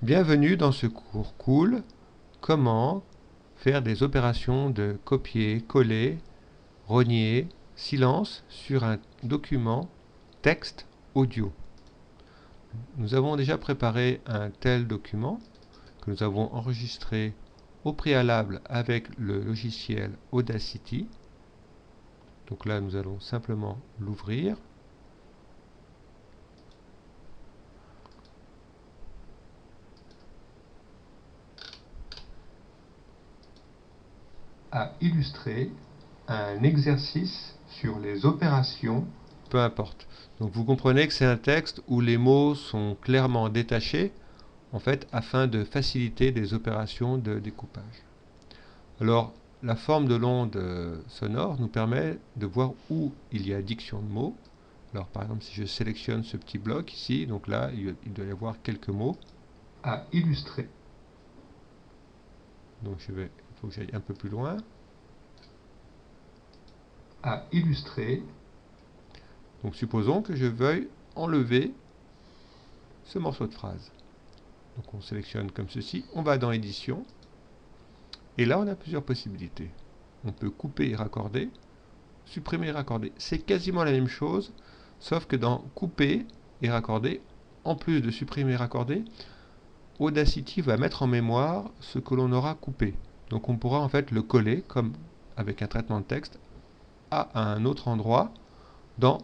Bienvenue dans ce cours cool. Comment faire des opérations de copier, coller, rogner, silence sur un document texte audio. Nous avons déjà préparé un tel document que nous avons enregistré au préalable avec le logiciel Audacity. Donc là, nous allons simplement l'ouvrir. À illustrer un exercice sur les opérations. Peu importe. Donc vous comprenez que c'est un texte où les mots sont clairement détachés, en fait, afin de faciliter des opérations de découpage. Alors, la forme de l'onde sonore nous permet de voir où il y a diction de mots. Alors, par exemple, si je sélectionne ce petit bloc ici, donc là, il doit y avoir quelques mots à illustrer. Donc, il faut que j'aille un peu plus loin. À illustrer. Donc, supposons que je veuille enlever ce morceau de phrase. Donc, on sélectionne comme ceci. On va dans Édition. Et là, on a plusieurs possibilités. On peut couper et raccorder, supprimer et raccorder. C'est quasiment la même chose, sauf que dans couper et raccorder, en plus de supprimer et raccorder, Audacity va mettre en mémoire ce que l'on aura coupé. Donc on pourra en fait le coller, comme avec un traitement de texte, à un autre endroit dans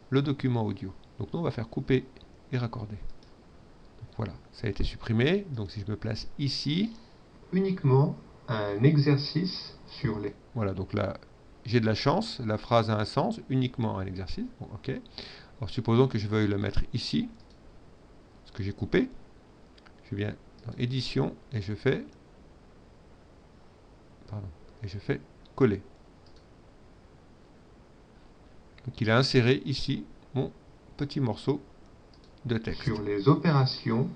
le document audio. Donc nous, on va faire couper et raccorder. Donc voilà, ça a été supprimé. Donc si je me place ici, uniquement un exercice sur les... Voilà, donc là, j'ai de la chance, la phrase a un sens, uniquement un exercice. Bon, ok. Alors supposons que je veuille le mettre ici, ce que j'ai coupé. Je viens dans Édition et je fais... et je fais coller. Donc il a inséré ici mon petit morceau de texte. Sur les opérations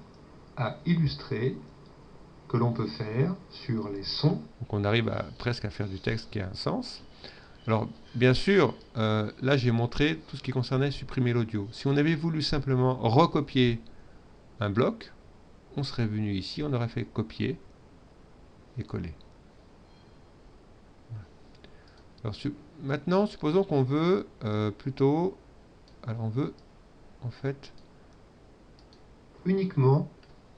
à illustrer que l'on peut faire sur les sons. Donc on arrive presque à faire du texte qui a un sens. Alors bien sûr, là j'ai montré tout ce qui concernait supprimer l'audio. Si on avait voulu simplement recopier un bloc, on serait venu ici, on aurait fait copier et coller. Alors maintenant, supposons qu'on veut plutôt... Alors on veut en fait uniquement...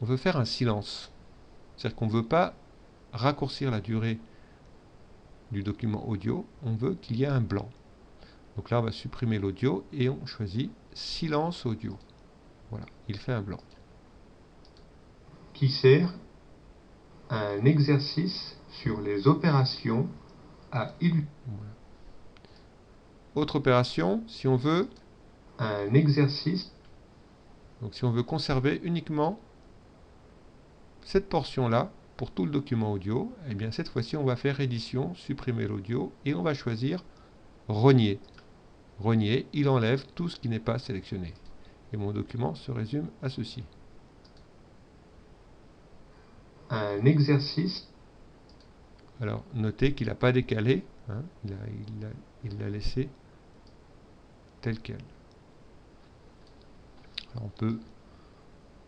On veut faire un silence. C'est-à-dire qu'on ne veut pas raccourcir la durée du document audio, on veut qu'il y ait un blanc. Donc là, on va supprimer l'audio et on choisit silence audio. Voilà, il fait un blanc. Qui sert à un exercice sur les opérations à illustrer. Voilà. Autre opération, si on veut un exercice. Donc si on veut conserver uniquement cette portion-là, pour tout le document audio, eh bien cette fois-ci on va faire édition, supprimer l'audio et on va choisir rogner. Rogner, il enlève tout ce qui n'est pas sélectionné. Et mon document se résume à ceci. Un exercice. Alors notez qu'il n'a pas décalé, hein, il l'a laissé tel quel. Alors on peut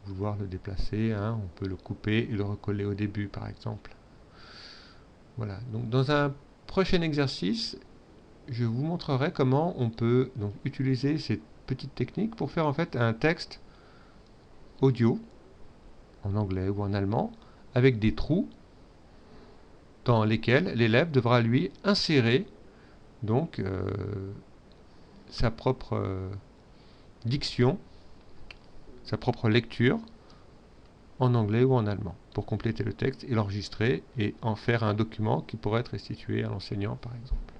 vouloir le déplacer, hein, on peut le couper et le recoller au début par exemple. Voilà, donc dans un prochain exercice, je vous montrerai comment on peut donc utiliser cette petite technique pour faire en fait un texte audio en anglais ou en allemand avec des trous dans lesquels l'élève devra lui insérer donc sa propre diction, sa propre lecture en anglais ou en allemand pour compléter le texte et l'enregistrer et en faire un document qui pourrait être restitué à l'enseignant par exemple.